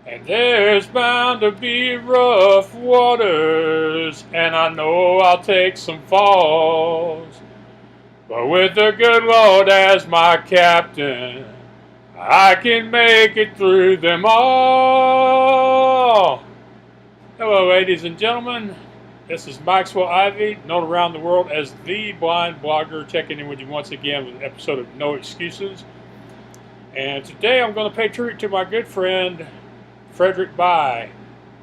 And there's bound to be rough waters, and I know I'll take some falls. But with the good Lord as my captain, I can make it through them all. Hello, ladies and gentlemen. This is Maxwell Ivy, known around the world as the Blind Blogger, checking in with you once again with an episode of No Excuses. And today I'm going to pay tribute to my good friend, Frederick Bye,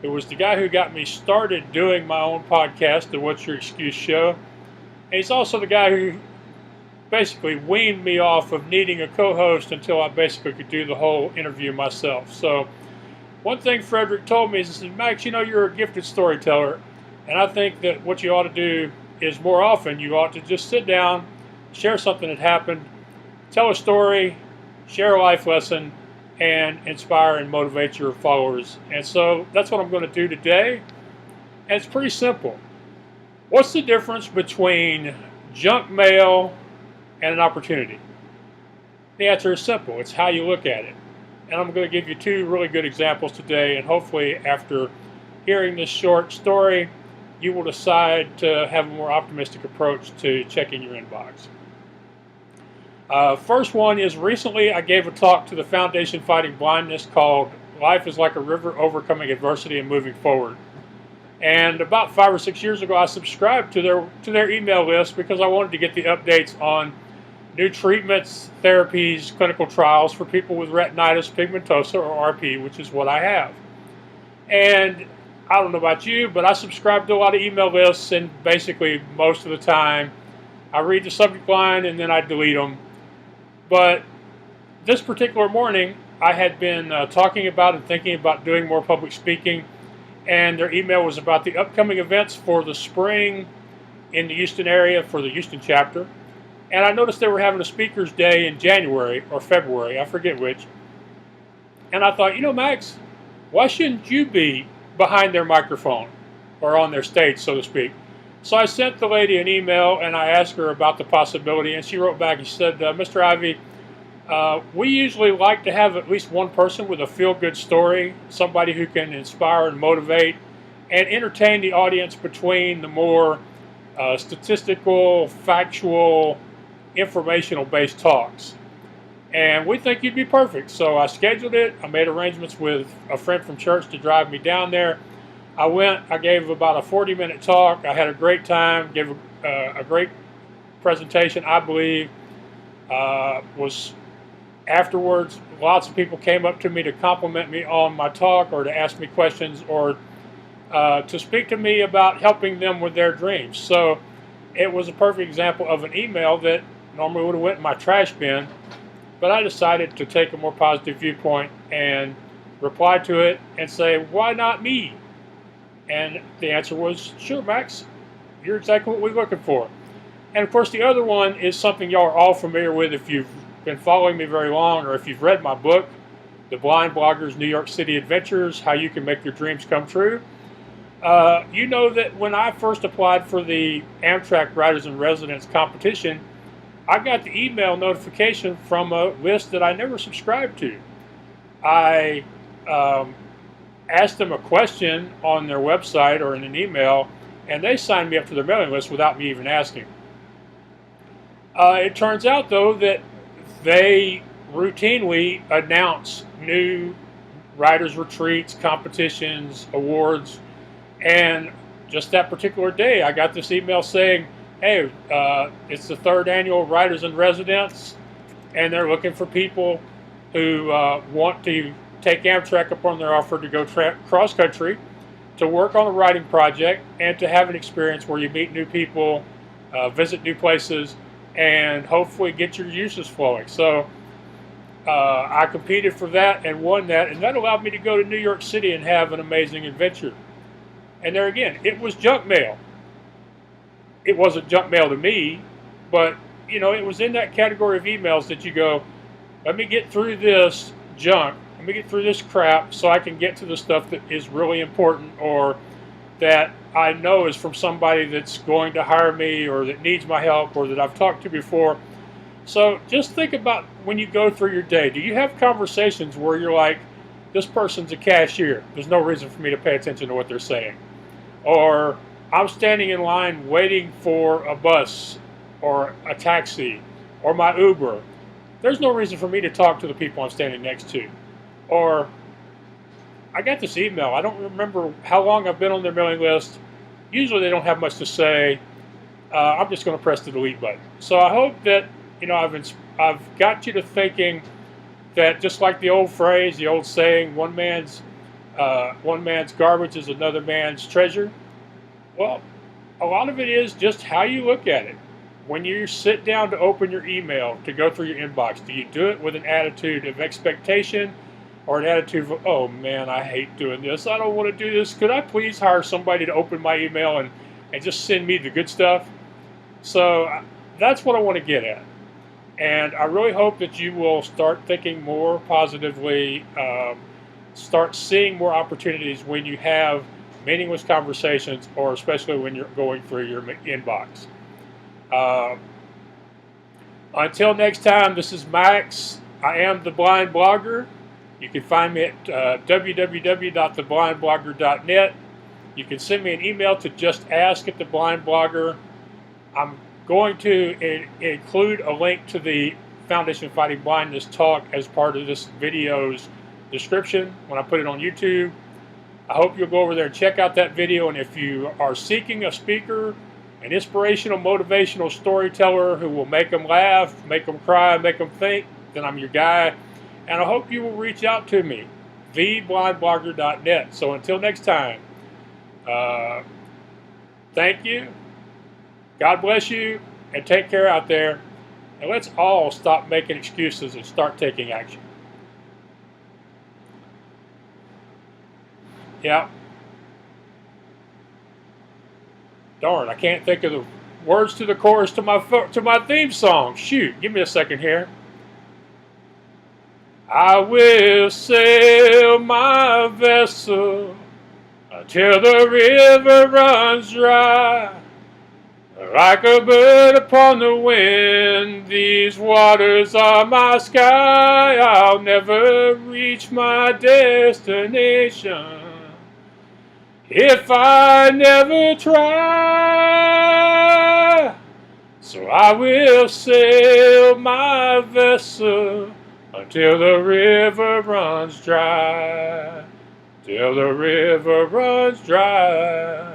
who was the guy who got me started doing my own podcast, the What's Your Excuse Show. And he's also the guy who basically weaned me off of needing a co-host until I basically could do the whole interview myself. So one thing Frederick told me is, he said, Max, you know, you're a gifted storyteller, and I think that what you ought to do is more often you ought to just sit down, share something that happened, tell a story, share a life lesson, and inspire and motivate your followers. And so that's what I'm going to do today. And it's pretty simple. What's the difference between junk mail and an opportunity? The answer is simple. It's how you look at it. And I'm going to give you two really good examples today, and hopefully after hearing this short story, you will decide to have a more optimistic approach to checking your inbox. First one is, recently I gave a talk to the Foundation Fighting Blindness called Life is Like a River, Overcoming Adversity and Moving Forward. And about 5 or 6 years ago, I subscribed to their email list because I wanted to get the updates on new treatments, therapies, clinical trials for people with retinitis pigmentosa, or RP, which is what I have. And I don't know about you, but I subscribe to a lot of email lists, and basically most of the time I read the subject line and then I delete them. But this particular morning, I had been talking about and thinking about doing more public speaking, and their email was about the upcoming events for the spring in the Houston area for the Houston chapter. And I noticed they were having a speaker's day in January or February, I forget which. And I thought, you know, Max, why shouldn't you be behind their microphone or on their stage, so to speak? So I sent the lady an email and I asked her about the possibility, and she wrote back and she said, Mr. Ivy, we usually like to have at least one person with a feel-good story, somebody who can inspire and motivate and entertain the audience between the more statistical, factual, informational-based talks. And we think you'd be perfect. So I scheduled it. I made arrangements with a friend from church to drive me down there. I went. I gave about a 40-minute talk. I had a great time. Gave a great presentation, I believe. Was afterwards, lots of people came up to me to compliment me on my talk, or to ask me questions, or to speak to me about helping them with their dreams. So it was a perfect example of an email that normally would have went in my trash bin, but I decided to take a more positive viewpoint and reply to it and say, why not me? And the answer was, sure, Max, you're exactly what we're looking for. And of course, the other one is something y'all are all familiar with if you've been following me very long, or if you've read my book, The Blind Blogger's New York City Adventures, How You Can Make Your Dreams Come True. You know that when I first applied for the Amtrak Writers in Residence competition, I got the email notification from a list that I never subscribed to. I asked them a question on their website or in an email, and they signed me up to their mailing list without me even asking. It turns out, though, that they routinely announce new writers' retreats, competitions, awards, and just that particular day, I got this email saying, hey, it's the 3rd annual Writers in Residence, and they're looking for people who want to take Amtrak up on their offer to go cross-country, to work on a writing project, and to have an experience where you meet new people, visit new places, and hopefully get your juices flowing. So I competed for that and won that, and that allowed me to go to New York City and have an amazing adventure. And there again, it was junk mail. It wasn't junk mail to me, but you know, it was in that category of emails that you go, let me get through this junk, let me get through this crap so I can get to the stuff that is really important, or that I know is from somebody that's going to hire me, or that needs my help, or that I've talked to before. So just think about when you go through your day, do you have conversations where you're like, this person's a cashier. There's no reason for me to pay attention to what they're saying. Or I'm standing in line waiting for a bus or a taxi or my Uber. There's no reason for me to talk to the people I'm standing next to. Or I got this email. I don't remember how long I've been on their mailing list. Usually they don't have much to say. I'm just going to press the delete button. So I hope that I've got you to thinking that, just like the old phrase, the old saying, one man's garbage is another man's treasure. Well, a lot of it is just how you look at it. When you sit down to open your email, to go through your inbox, do you do it with an attitude of expectation or an attitude of, oh man, I hate doing this, I don't want to do this, could I please hire somebody to open my email and just send me the good stuff? So that's what I want to get at. And I really hope that you will start thinking more positively, start seeing more opportunities when you have meaningless conversations, or especially when you're going through your inbox. Until next time, this is Max. I am the Blind Blogger. You can find me at www.theblindblogger.net. You can send me an email to justask@theblindblogger. I'm going to include a link to the Foundation Fighting Blindness talk as part of this video's description when I put it on YouTube. I hope you'll go over there and check out that video. And if you are seeking a speaker, an inspirational, motivational storyteller who will make them laugh, make them cry, make them think, then I'm your guy. And I hope you will reach out to me, theblindblogger.net. So until next time, thank you. God bless you, and take care out there. And let's all stop making excuses and start taking action. Yeah. Darn, I can't think of the words to the chorus to my theme song. Shoot, give me a second here. I will sail my vessel until the river runs dry. Like a bird upon the wind, these waters are my sky. I'll never reach my destination if I never try. So I will sail my vessel until the river runs dry. Till the river runs dry.